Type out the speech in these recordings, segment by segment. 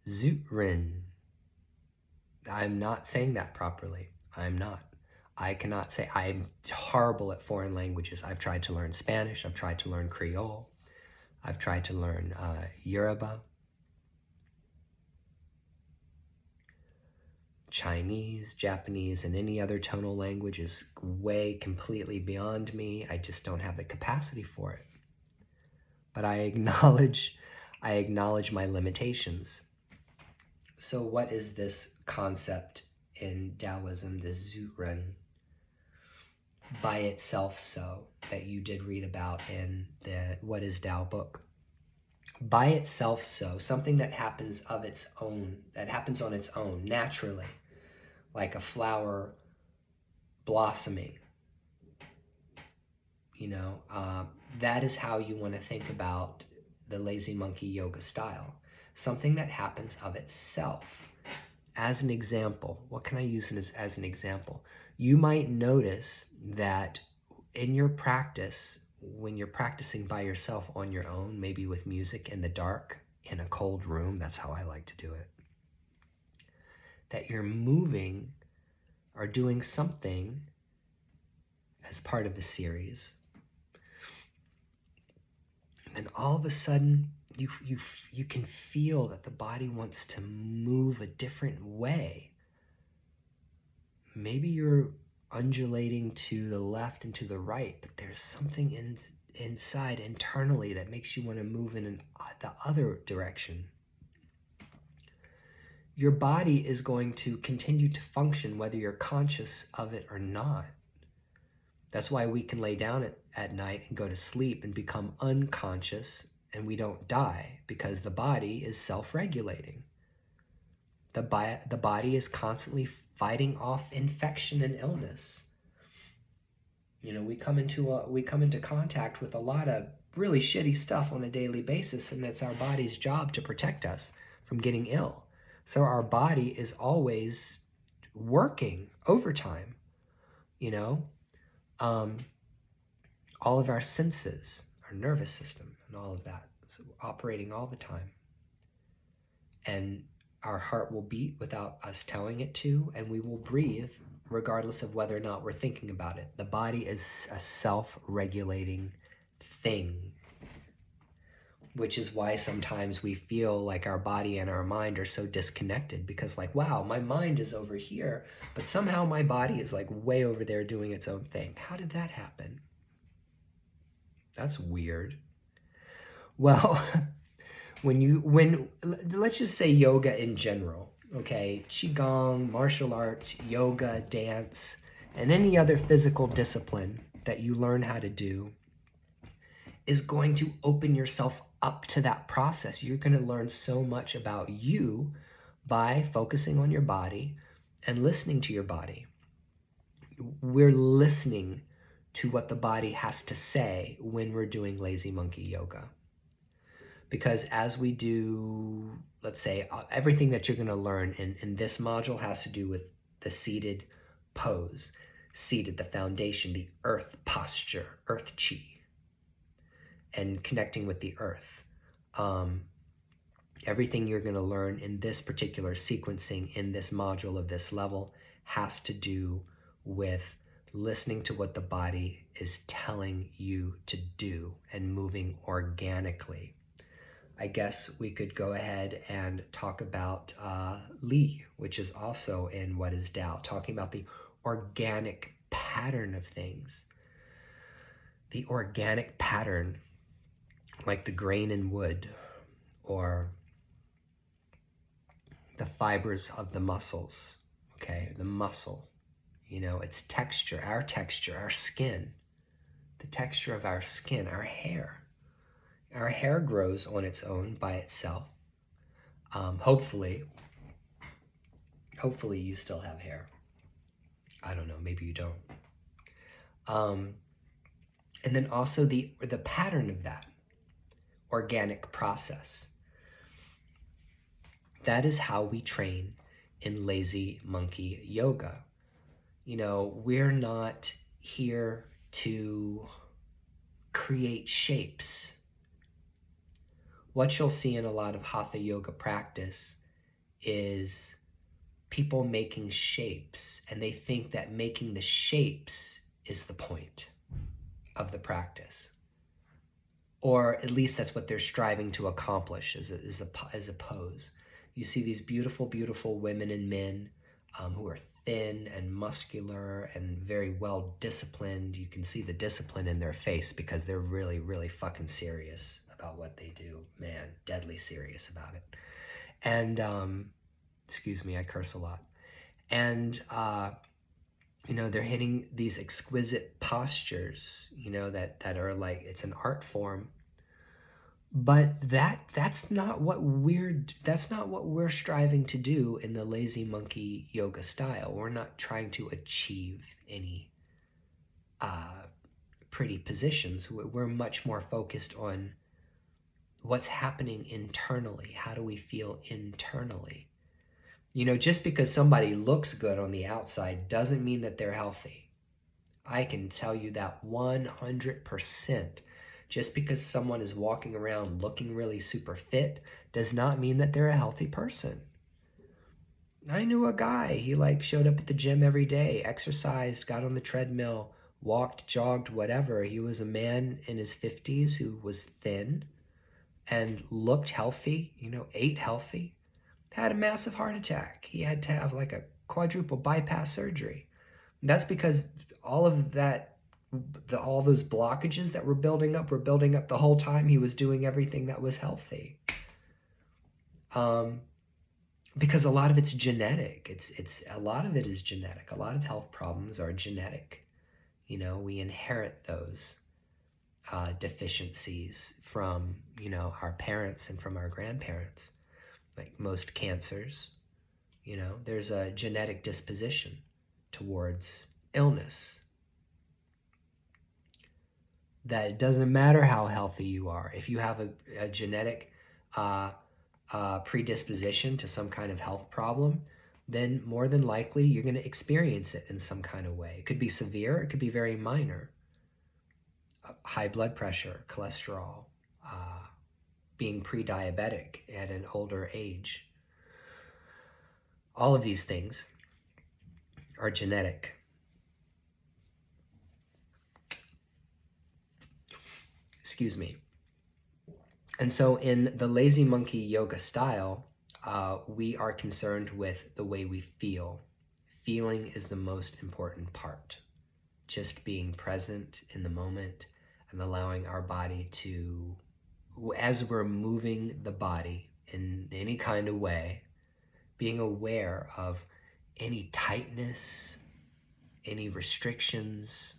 Tzu-Jan. I'm not saying that properly. I'm not. I cannot say. I'm horrible at foreign languages. I've tried to learn Spanish. I've tried to learn Creole. I've tried to learn Yoruba, Chinese, Japanese, and any other tonal language is way completely beyond me. I just don't have the capacity for it. But I acknowledge my limitations. So what is this concept in Taoism, the Tzu-Jan? By itself so, that you did read about in the What is Tao book. By itself so, something that happens of its own, that happens on its own, naturally, like a flower blossoming. You know, that is how you want to think about the lazy monkey yoga style. Something that happens of itself. As an example, what can I use as an example? You might notice that in your practice, when you're practicing by yourself on your own, maybe with music in the dark, in a cold room, that's how I like to do it, that you're moving or doing something as part of the series. And all of a sudden, you can feel that the body wants to move a different way. Maybe you're undulating to the left and to the right, but there's something inside internally that makes you want to move in the other direction. Your body is going to continue to function whether you're conscious of it or not. That's why we can lay down at night and go to sleep and become unconscious and we don't die, because the body is self-regulating. The body is constantly fighting off infection and illness. You know, we come into contact with a lot of really shitty stuff on a daily basis, and it's our body's job to protect us from getting ill. So our body is always working overtime, you know. All of our senses, our nervous system, and all of that, so operating all the time. And our heart will beat without us telling it to, and we will breathe regardless of whether or not we're thinking about it. The body is a self-regulating thing, which is why sometimes we feel like our body and our mind are so disconnected, because like, wow, my mind is over here, but somehow my body is like way over there doing its own thing. How did that happen? That's weird. Well, let's just say yoga in general, okay? Qigong, martial arts, yoga, dance, and any other physical discipline that you learn how to do is going to open yourself up to that process. You're going to learn so much about you by focusing on your body and listening to your body. We're listening to what the body has to say when we're doing lazy monkey yoga. Because as we do, let's say, everything that you're going to learn in this module has to do with the seated pose, seated, the foundation, the earth posture, earth chi, and connecting with the earth. Everything you're going to learn in this particular sequencing in this module of this level has to do with listening to what the body is telling you to do and moving organically. I guess we could go ahead and talk about Li, which is also in What is Tao, talking about the organic pattern of things. The organic pattern, like the grain in wood, or the fibers of the muscles, okay? The muscle, you know, its texture, our skin, the texture of our skin, our hair. Our hair grows on its own by itself. Hopefully you still have hair. I don't know, maybe you don't. And then also the pattern of that organic process. That is how we train in lazy monkey yoga. You know, we're not here to create shapes. What you'll see in a lot of hatha yoga practice is people making shapes, and they think that making the shapes is the point of the practice. Or at least that's what they're striving to accomplish as a pose. You see these beautiful, beautiful women and men who are thin and muscular and very well disciplined. You can see the discipline in their face because they're really, really fucking serious about what they do. Man, deadly serious about it. And, excuse me, I curse a lot. And, they're hitting these exquisite postures, that are like, it's an art form. But that's not what we're striving to do in the lazy monkey yoga style. We're not trying to achieve any pretty positions. We're much more focused on what's happening internally. How do we feel internally? Just because somebody looks good on the outside doesn't mean that they're healthy. I can tell you that 100%. Just because someone is walking around looking really super fit does not mean that they're a healthy person. I knew a guy, he showed up at the gym every day, exercised, got on the treadmill, walked, jogged, whatever. He was a man in his 50s who was thin and looked healthy, ate healthy, had a massive heart attack. He had to have a quadruple bypass surgery. That's because all of that, all those blockages that were building up the whole time he was doing everything that was healthy. Because a lot of it's genetic. It's a lot of it is genetic. A lot of health problems are genetic. We inherit those deficiencies from, our parents and from our grandparents. Like most cancers, there's a genetic disposition towards illness. That it doesn't matter how healthy you are. If you have a genetic predisposition to some kind of health problem, then more than likely you're going to experience it in some kind of way. It could be severe, it could be very minor. High blood pressure, cholesterol, being pre-diabetic at an older age. All of these things are genetic. Excuse me. And so in the lazy monkey yoga style, we are concerned with the way we feel. Feeling is the most important part. Just being present in the moment and allowing our body to, as we're moving the body in any kind of way, being aware of any tightness, any restrictions,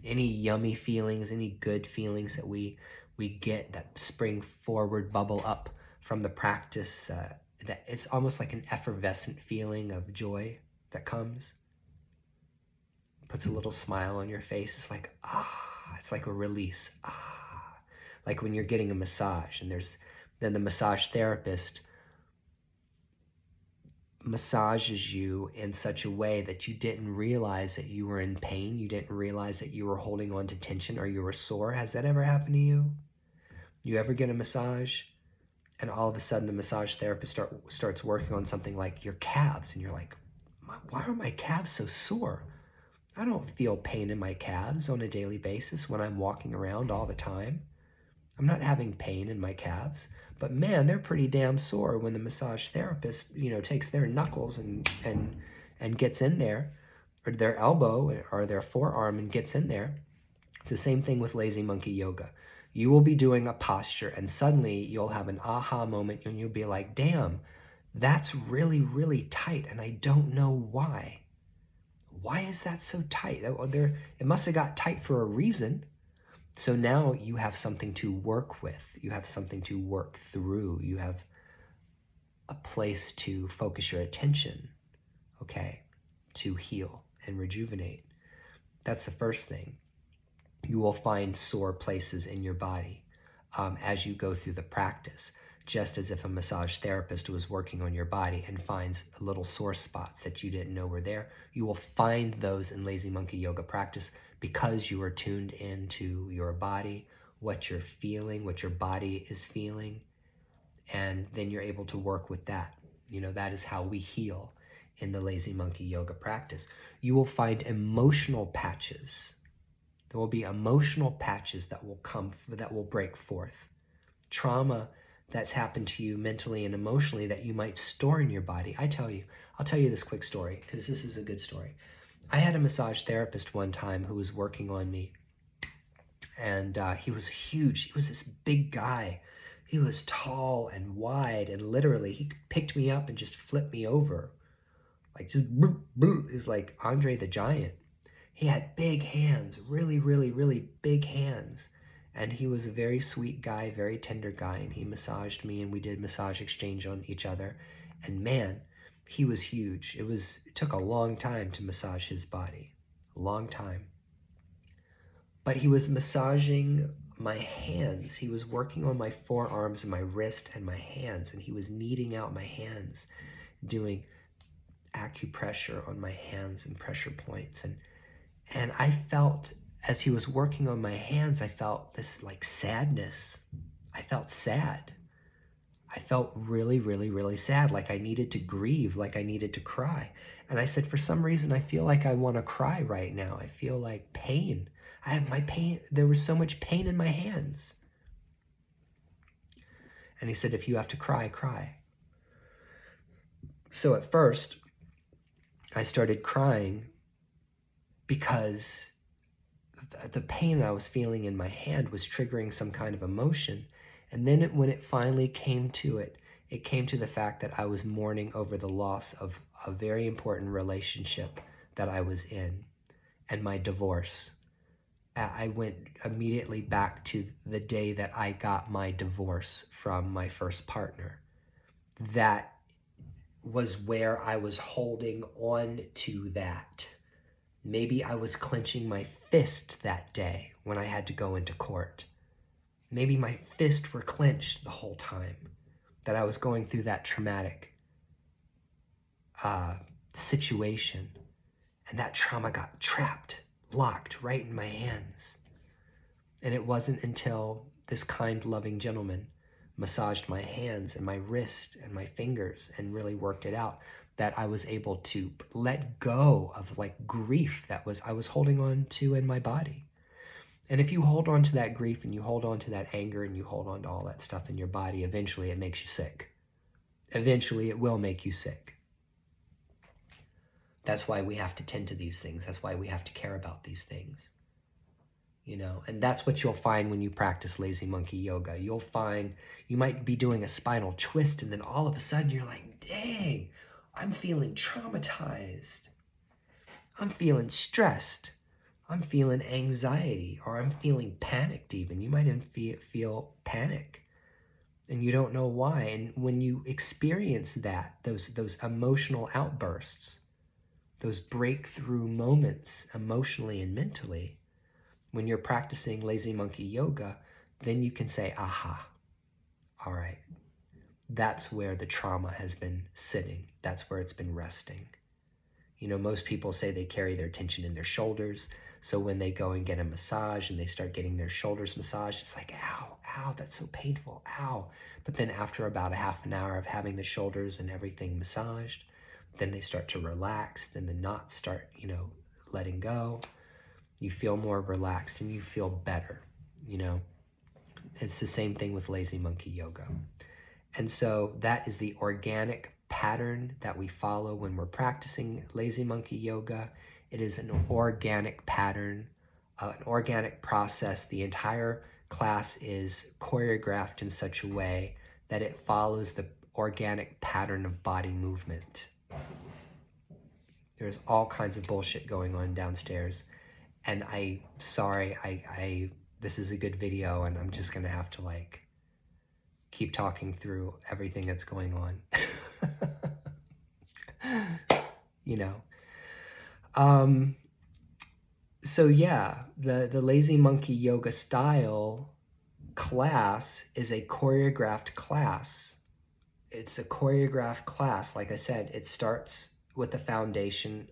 any yummy feelings, any good feelings that we get that spring forward, bubble up from the practice, that it's almost like an effervescent feeling of joy that comes. Puts a little smile on your face. It's like, it's like a release. Like when you're getting a massage and then the massage therapist massages you in such a way that you didn't realize that you were in pain, you didn't realize that you were holding on to tension or you were sore. Has that ever happened to you? You ever get a massage and all of a sudden the massage therapist starts working on something like your calves and you're like, why are my calves so sore? I don't feel pain in my calves on a daily basis when I'm walking around all the time. I'm not having pain in my calves, but man, they're pretty damn sore when the massage therapist, takes their knuckles and gets in there, or their elbow or their forearm and gets in there. It's the same thing with lazy monkey yoga. You will be doing a posture and suddenly you'll have an aha moment and you'll be like, damn, that's really, really tight and I don't know why. Why is that so tight? It must have got tight for a reason. So now you have something to work with. You have something to work through. You have a place to focus your attention, okay, to heal and rejuvenate. That's the first thing. You will find sore places in your body as you go through the practice, just as if a massage therapist was working on your body and finds little sore spots that you didn't know were there. You will find those in lazy monkey yoga practice because you are tuned into your body, what you're feeling, what your body is feeling. And then you're able to work with that. You know, that is how we heal in the lazy monkey yoga practice. You will find emotional patches. There will be emotional patches that will break forth. Trauma that's happened to you mentally and emotionally that you might store in your body. I'll tell you this quick story because this is a good story. I had a massage therapist one time who was working on me, and he was huge. He was this big guy. He was tall and wide, and literally he picked me up and just flipped me over. Like just, it was like Andre the Giant. He had big hands, really, really, really big hands. And he was a very sweet guy, very tender guy, and he massaged me, and we did massage exchange on each other. And man, he was huge. It took a long time to massage his body, a long time. But he was massaging my hands. He was working on my forearms and my wrist and my hands, and he was kneading out my hands, doing acupressure on my hands and pressure points. And I felt, as he was working on my hands, I felt this like sadness. I felt sad. I felt really, really, really sad, like I needed to grieve, like I needed to cry. And I said, for some reason, I feel like I want to cry right now. I feel like pain. I have my pain. There was so much pain in my hands. And he said, if you have to cry, cry. So at first, I started crying because the pain I was feeling in my hand was triggering some kind of emotion. And then when it finally came to it, it came to the fact that I was mourning over the loss of a very important relationship that I was in and my divorce. I went immediately back to the day that I got my divorce from my first partner. That was where I was holding on to that. Maybe I was clenching my fist that day when I had to go into court. Maybe my fists were clenched the whole time that I was going through that traumatic situation. And that trauma got trapped, locked right in my hands. And it wasn't until this kind, loving gentleman massaged my hands and my wrist and my fingers and really worked it out that I was able to let go of like grief that I was holding on to in my body. And if you hold on to that grief and you hold on to that anger and you hold on to all that stuff in your body, eventually it makes you sick. Eventually it will make you sick. That's why we have to tend to these things. That's why we have to care about these things. You know, and that's what you'll find when you practice lazy monkey yoga. You'll find you might be doing a spinal twist and then all of a sudden you're like, dang, I'm feeling traumatized. I'm feeling stressed. I'm feeling anxiety, or I'm feeling panicked even. You might even feel panic and you don't know why. And when you experience that, those emotional outbursts, those breakthrough moments emotionally and mentally, when you're practicing lazy monkey yoga, then you can say, aha, all right, that's where the trauma has been sitting. That's where it's been resting. You know, most people say they carry their tension in their shoulders. So when they go and get a massage and they start getting their shoulders massaged, it's like, ow, ow, that's so painful, ow. But then after about a half an hour of having the shoulders and everything massaged, then they start to relax. Then the knots start, you know, letting go. You feel more relaxed and you feel better, you know. It's the same thing with lazy monkey yoga. And so that is the organic pattern that we follow when we're practicing lazy monkey yoga. It is an organic pattern, an organic process. The entire class is choreographed in such a way that it follows the organic pattern of body movement. There's all kinds of bullshit going on downstairs. And this is a good video and I'm just gonna have to like keep talking through everything that's going on. You know. So yeah, the lazy monkey yoga style class is a choreographed class. It's a choreographed class. Like I said, it starts with the foundation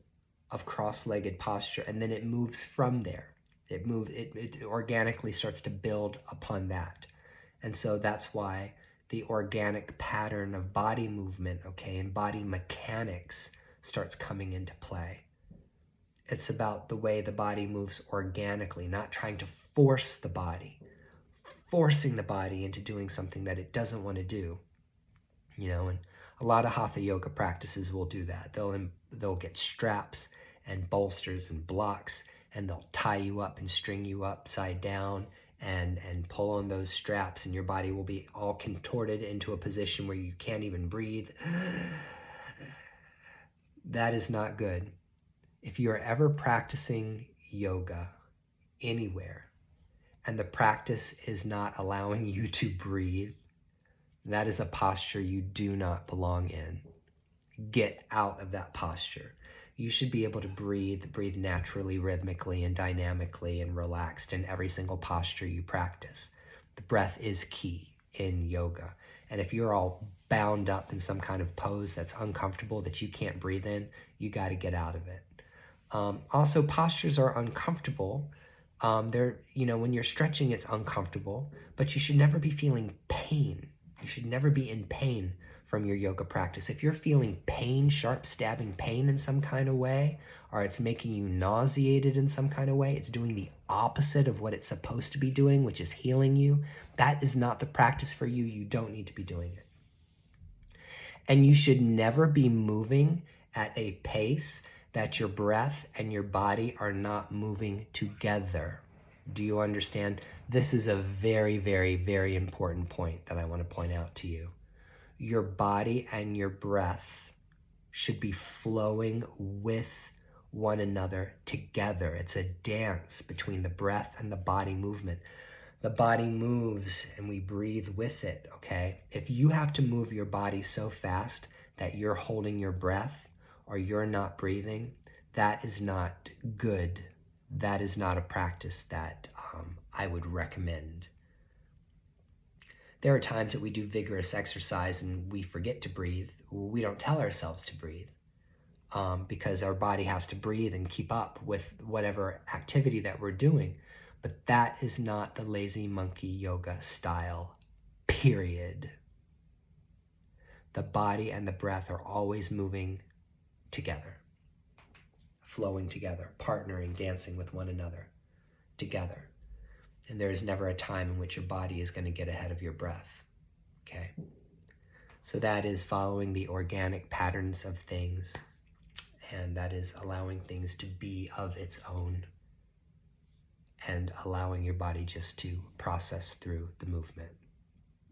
of cross-legged posture, and then it moves from there. It organically starts to build upon that. And so that's why the organic pattern of body movement, okay, and body mechanics starts coming into play. It's about the way the body moves organically, not trying to forcing the body into doing something that it doesn't want to do. You know, and a lot of hatha yoga practices will do that. They'll get straps and bolsters and blocks, and they'll tie you up and string you upside down and pull on those straps, and your body will be all contorted into a position where you can't even breathe. That is not good. If you are ever practicing yoga anywhere and the practice is not allowing you to breathe, that is a posture you do not belong in. Get out of that posture. You should be able to breathe naturally, rhythmically, and dynamically and relaxed in every single posture you practice. The breath is key in yoga. And if you're all bound up in some kind of pose that's uncomfortable, that you can't breathe in, you got to get out of it. Also, postures are uncomfortable. When you're stretching, it's uncomfortable, but you should never be feeling pain. You should never be in pain from your yoga practice. If you're feeling pain, sharp stabbing pain in some kind of way, or it's making you nauseated in some kind of way, it's doing the opposite of what it's supposed to be doing, which is healing you, that is not the practice for you. You don't need to be doing it. And you should never be moving at a pace that your breath and your body are not moving together. Do you understand? This is a very, very, very important point that I want to point out to you. Your body and your breath should be flowing with one another together. It's a dance between the breath and the body movement. The body moves and we breathe with it, okay? If you have to move your body so fast that you're holding your breath or you're not breathing, that is not good. That is not a practice that I would recommend. There are times that we do vigorous exercise and we forget to breathe. We don't tell ourselves to breathe because our body has to breathe and keep up with whatever activity that we're doing. But that is not the lazy monkey yoga style, period. The body and the breath are always moving together, flowing together, partnering, dancing with one another together. And there is never a time in which your body is going to get ahead of your breath, okay? So that is following the organic patterns of things, and that is allowing things to be of its own and allowing your body just to process through the movement.